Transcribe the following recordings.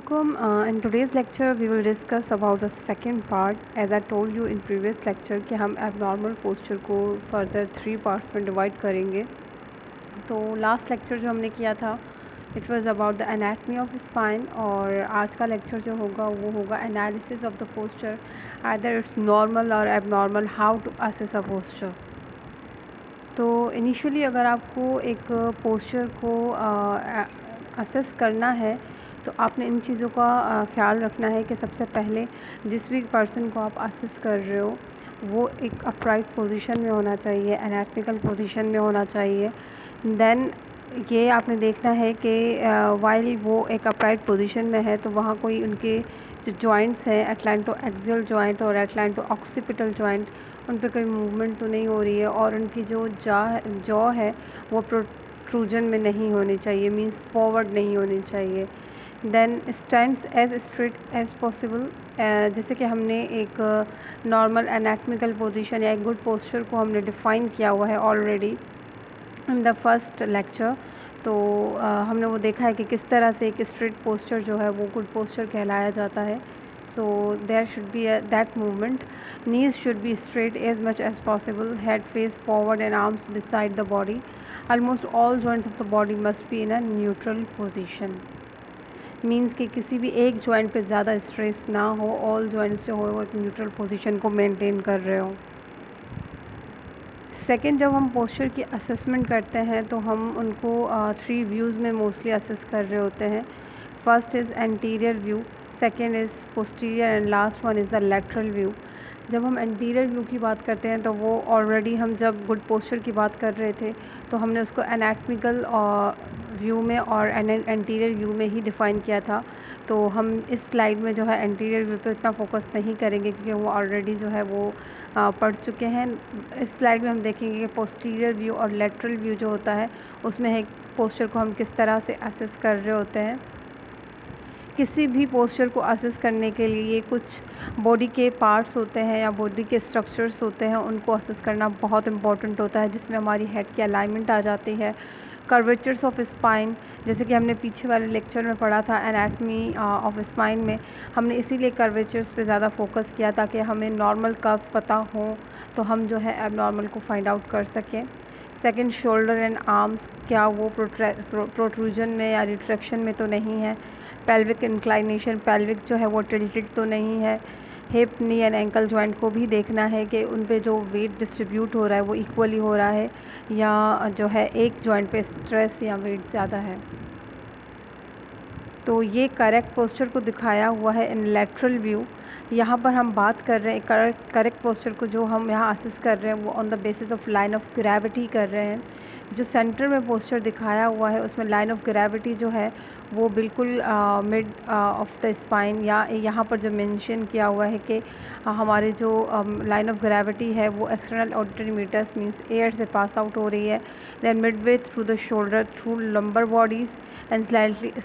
Assalamualaikum. In today's lecture we will discuss about the second part. As I told you in previous lecture कि हम abnormal posture को further 3 parts में divide करेंगे. तो last lecture जो हमने किया था it was about the anatomy of spine, और आज का lecture जो होगा वो होगा analysis of the posture, either it's normal or abnormal, how to assess a posture. तो इनिशियली अगर आपको एक पोस्चर को असेस करना है तो आपने इन चीज़ों का ख्याल रखना है कि सबसे पहले जिस भी पर्सन को आप असेस कर रहे हो वो एक अपराइट पोजीशन में होना चाहिए, एनाटॉमिकल पोजीशन में होना चाहिए. देन ये आपने देखना है कि वाइल वो एक अपराइट पोजीशन में है तो वहाँ कोई उनके जो जॉइंट्स हैं, एटलांटो एक्सियल जॉइंट और एटलांटो ऑक्सीपिटल जॉइंट, उन पे कोई मूवमेंट तो नहीं हो रही है, और उनकी जो जॉ है वो प्रोट्रूजन में नहीं होनी चाहिए, मींस फॉरवर्ड नहीं होनी चाहिए. Then stands as straight as possible. जैसे कि हमने एक नॉर्मल एनाटॉमिकल पोजीशन या एक गुड पोस्चर को हमने डिफ़ाइन किया हुआ है already in the first lecture. तो हमने वो देखा है कि किस तरह से एक स्ट्रेट पोस्चर जो है वो गुड पोस्चर कहलाया जाता है. So there should be that movement. Knees should be straight as much as possible. Head face forward and arms beside the body. Almost all joints of the body must be in a neutral position. Means कि किसी भी एक joint पे ज़्यादा stress ना हो, all joints जो हो वो एक neutral position को maintain कर रहे हो. सेकेंड, जब हम पोस्चर की असेसमेंट करते हैं तो हम उनको 3 व्यूज़ में मोस्टली असेस कर रहे होते हैं. First is anterior view, second is posterior and last one is the lateral view. जब हम एंटीरियर व्यू की बात करते हैं तो वो ऑलरेडी हम जब गुड पोस्चर की बात कर रहे थे तो हमने उसको एनाटॉमिकल व्यू में और एंटीरियर व्यू में ही डिफ़ाइन किया था. तो हम इस स्लाइड में जो है एंटीरियर व्यू पे इतना फोकस नहीं करेंगे क्योंकि वो ऑलरेडी जो है वो पढ़ चुके हैं. इस स्लाइड में हम देखेंगे कि पोस्टीरियर व्यू और लेटरल व्यू जो होता है उसमें एक पोस्चर को हम किस तरह से असेस कर रहे होते हैं. किसी भी पोस्चर को असेस करने के लिए कुछ बॉडी के पार्ट्स होते हैं या बॉडी के स्ट्रक्चर्स होते हैं, उनको असेस करना बहुत इंपॉर्टेंट होता है, जिसमें हमारी हेड की अलाइनमेंट आ जाती है. कर्वेचर्स ऑफ स्पाइन, जैसे कि हमने पीछे वाले लेक्चर में पढ़ा था एनाटमी ऑफ स्पाइन में, हमने इसीलिए कर्वेचर्स पे ज़्यादा फोकस किया ताकि हमें नॉर्मल कर्व्स पता हों तो हम जो है एबनॉर्मल को फाइंड आउट कर सकें. सेकंड, शोल्डर एंड आर्म्स, क्या वो प्रोट्रूजन में या रिट्रैक्शन में तो नहीं है. पेल्विक इंक्लाइनेशन, पेल्विक जो है वो टिल्टेड तो नहीं है. Hip, knee and ankle joint को भी देखना है कि उन पे जो वेट डिस्ट्रीब्यूट हो रहा है वो इक्वली हो रहा है या जो है एक जॉइंट पे स्ट्रेस या वेट ज़्यादा है. तो ये करेक्ट पोस्चर को दिखाया हुआ है इन लेटरल व्यू. यहाँ पर हम बात कर रहे हैं करेक्ट पोस्चर को जो हम यहाँ असेस कर रहे हैं वो on the basis of line of gravity कर रहे हैं. जो सेंटर में पोस्चर दिखाया हुआ है उसमें लाइन ऑफ ग्रेविटी जो है वो बिल्कुल मिड ऑफ द स्पाइन, या यहाँ पर जो मेंशन किया हुआ है कि हमारे जो लाइन ऑफ ग्रेविटी है वो external auditory meatus means air से पास आउट हो रही है. Then midway through the shoulder, through lumbar bodies and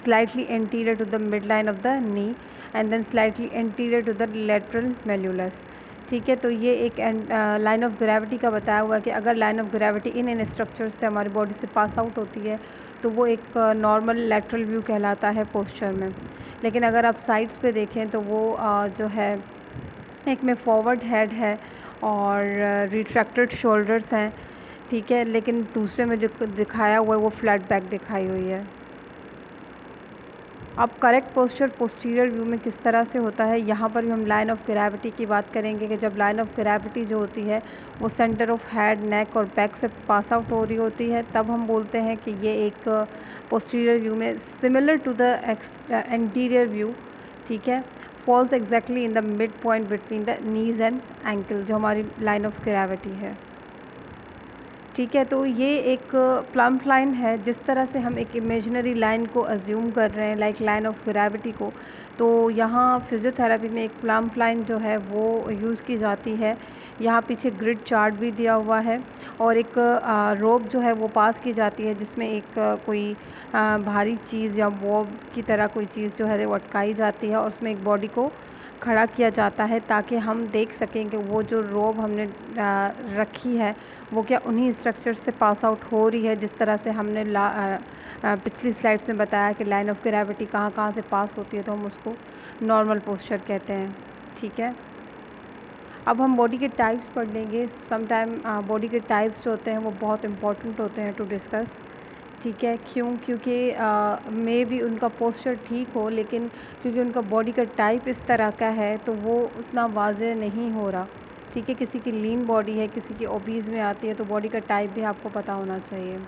slightly anterior to the midline of the knee and then slightly anterior to the lateral malleolus. ठीक है, तो ये एक line of gravity का बताया हुआ है कि अगर line of gravity in structure से हमारी बॉडी से पास आउट होती है तो वो एक नॉर्मल लेटरल व्यू कहलाता है पोस्चर में. लेकिन अगर आप साइड्स पे देखें तो वो जो है एक में फॉरवर्ड हेड है और रिट्रैक्टेड शोल्डर्स हैं, ठीक है, लेकिन दूसरे में जो दिखाया हुआ है वो फ्लैट बैक दिखाई हुई है. अब करेक्ट पोस्चर पोस्टीरियर व्यू में किस तरह से होता है, यहाँ पर भी हम लाइन ऑफ ग्रेविटी की बात करेंगे कि जब लाइन ऑफ ग्रेविटी जो होती है वो सेंटर ऑफ हेड, नेक और बैक से पास आउट हो रही होती है, तब हम बोलते हैं कि ये एक पोस्टीरियर व्यू में similar to the anterior view, ठीक है, falls exactly in the mid point between the knees and ankle, जो हमारी लाइन ऑफ ग्रेविटी है. ठीक है, तो ये एक प्लम्प लाइन है. जिस तरह से हम एक इमेजिनरी लाइन को अज्यूम कर रहे हैं लाइक लाइन ऑफ ग्रेविटी को, तो यहाँ फिजियोथेरेपी में एक प्लम्प लाइन जो है वो यूज़ की जाती है. यहाँ पीछे ग्रिड चार्ट भी दिया हुआ है और एक रोप जो है वो पास की जाती है जिसमें एक कोई भारी चीज़ या बॉब की तरह कोई चीज़ जो है वो अटकाई जाती है और उसमें एक बॉडी को खड़ा किया जाता है ताकि हम देख सकें कि वो जो रोब हमने रखी है वो क्या उन्हीं स्ट्रक्चर से पास आउट हो रही है जिस तरह से हमने पिछली स्लाइड्स में बताया कि लाइन ऑफ ग्रेविटी कहाँ कहाँ से पास होती है, तो हम उसको नॉर्मल पोस्चर कहते हैं। ठीक है, अब हम बॉडी के टाइप्स पढ़ लेंगे। सम टाइम बॉडी के टाइप्स जो होते हैं वो बहुत इंपॉर्टेंट होते हैं टू डिस्कस। ठीक है, क्योंकि मे भी उनका पोस्चर ठीक हो, लेकिन क्योंकि उनका बॉडी का टाइप इस तरह का है तो वो उतना वाज़ेह नहीं हो रहा। ठीक है, किसी की लीन बॉडी है, किसी की ओबीज़ में आती है, तो बॉडी का टाइप भी आपको पता होना चाहिए।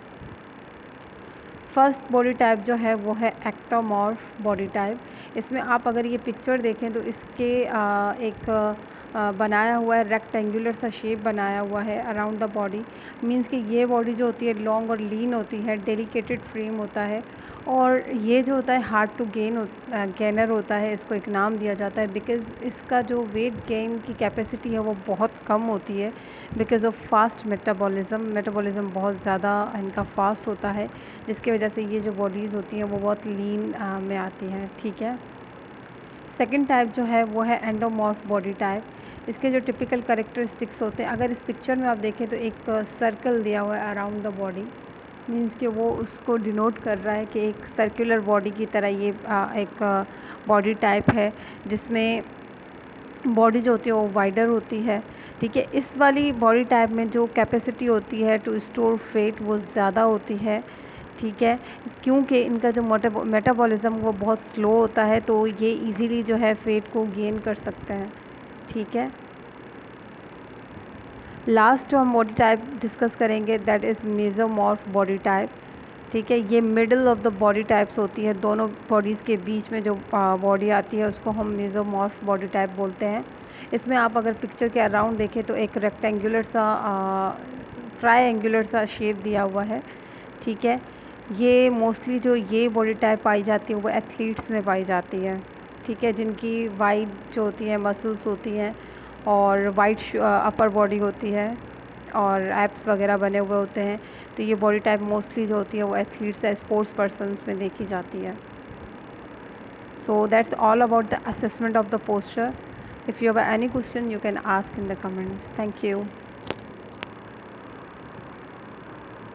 फर्स्ट बॉडी टाइप जो है वो है एक्टोमॉर्फ बॉडी टाइप। इसमें आप अगर ये पिक्चर देखें तो इसके एक बनाया हुआ है, रेक्टेंगुलर सा शेप बनाया हुआ है अराउंड द बॉडी। मींस कि ये बॉडी जो होती है लॉन्ग और लीन होती है, डेडिकेटेड फ्रेम होता है, और ये जो होता है हार्ड टू गेनर होता है। इसको एक नाम दिया जाता है बिकॉज़ इसका जो वेट गेन की कैपेसिटी है वो बहुत कम होती है, बिकॉज़ ऑफ फास्ट मेटाबॉलिज़म बहुत ज़्यादा इनका फास्ट होता है, जिसकी वजह से ये जो बॉडीज़ होती हैं वो बहुत लीन में आती हैं। ठीक है, सेकंड टाइप जो है वो है एंडोमॉर्फ बॉडी टाइप। इसके जो टिपिकल कैरेक्टरिस्टिक्स होते हैं, अगर इस पिक्चर में आप देखें तो एक सर्कल दिया हुआ है अराउंड द बॉडी। मींस कि वो उसको डिनोट कर रहा है कि एक सर्कुलर बॉडी की तरह ये एक बॉडी टाइप है, जिसमें बॉडी जो होती है वो वाइडर होती है। ठीक है, इस वाली बॉडी टाइप में जो कैपेसिटी होती है टू स्टोर फैट वो ज़्यादा होती है। ठीक है, क्योंकि इनका जो मेटाबॉलिज़्म वो बहुत स्लो होता है, तो ये इजीली जो है फैट को गेन कर सकते हैं। ठीक है, लास्ट जो हम बॉडी टाइप डिस्कस करेंगे that is mesomorph body type. ठीक है, ये middle of the body types होती है, दोनों बॉडीज़ के बीच में जो बॉडी आती है उसको हम मेसोमॉर्फ बॉडी टाइप बोलते हैं। इसमें आप अगर पिक्चर के अराउंड देखें तो एक रेक्टेंगुलर सा ट्रायंगुलर सा शेप दिया हुआ है। ठीक है, ये मोस्टली जो ये बॉडी टाइप पाई जाती है वो एथलीट्स में पाई जाती है। ठीक है, जिनकी वाइड जो होती है मसल्स होती हैं और वाइड अपर बॉडी होती है और एब्स वगैरह बने हुए होते हैं, तो ये बॉडी टाइप मोस्टली जो होती है वो एथलीट्स या स्पोर्ट्स पर्सन्स में देखी जाती है। So that's all about the assessment of the posture. If you have any question you can ask in the comments. Thank you.